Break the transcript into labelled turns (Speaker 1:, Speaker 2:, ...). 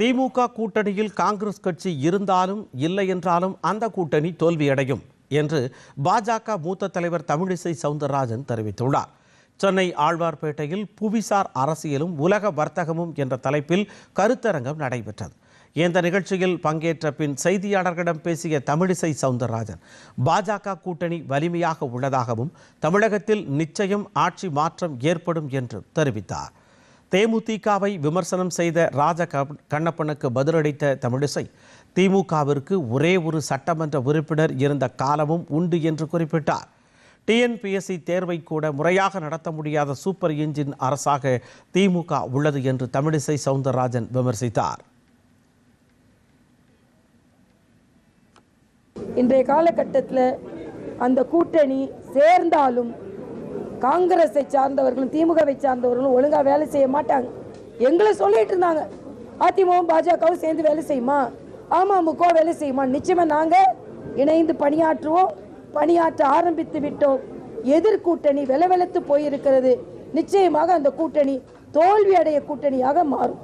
Speaker 1: திமுக கூட்டணியில் காங்கிரஸ் கட்சி இருந்தாலும் இல்லை என்றாலும் அந்த கூட்டணி தோல்வியடையும் என்று பாஜக மூத்த தலைவர் தமிழிசை சவுந்தரராஜன் தெரிவித்துள்ளார். சென்னை ஆழ்வார்பேட்டையில் புவிசார் அரசியலும் உலக வர்த்தகமும் என்ற தலைப்பில் கருத்தரங்கம் நடைபெற்றது. இந்த நிகழ்ச்சியில் பங்கேற்ற பின் செய்தியாளர்களிடம் பேசிய தமிழிசை சவுந்தரராஜன் பாஜக கூட்டணி வலிமையாக உள்ளதாகவும் தமிழகத்தில் நிச்சயம் ஆட்சி மாற்றம் ஏற்படும் என்று தெரிவித்தார். தேமுதிகவை விமர்சனம் செய்த ராஜ கண்ணப்பனுக்கு பதிலளித்த தமிழிசை திமுகவிற்கு ஒரே ஒரு சட்டமன்ற உறுப்பினர் இருந்த காலமும் உண்டு என்று குறிப்பிட்டார். டிஎன்பிஎஸ்சி தேர்வை கூட முறையாக நடத்த முடியாத சூப்பர் இன்ஜின் அரசாக திமுக உள்ளது என்று தமிழிசை சவுந்தரராஜன் விமர்சித்தார்.
Speaker 2: இன்றைய காலகட்டத்தில் அந்த கூட்டணி சேர்ந்தாலும் காங்கிரஸை சார்ந்தவர்களும் திமுகவை சார்ந்தவர்களும் ஒழுங்காக வேலை செய்ய மாட்டாங்க. எங்களை சொல்லிட்டு இருந்தாங்க, அதிமுகவும் பாஜகவும் சேர்ந்து வேலை செய்யுமா, அமமுக வேலை செய்யுமா. நிச்சயமாக நாங்கள் இணைந்து பணியாற்றுவோம், பணியாற்ற ஆரம்பித்து விட்டோம். எதிர்கூட்டணி வெலவெலத்து போயிருக்கிறது. நிச்சயமாக அந்த கூட்டணி தோல்வி அடைய கூட்டணியாக மாறும்.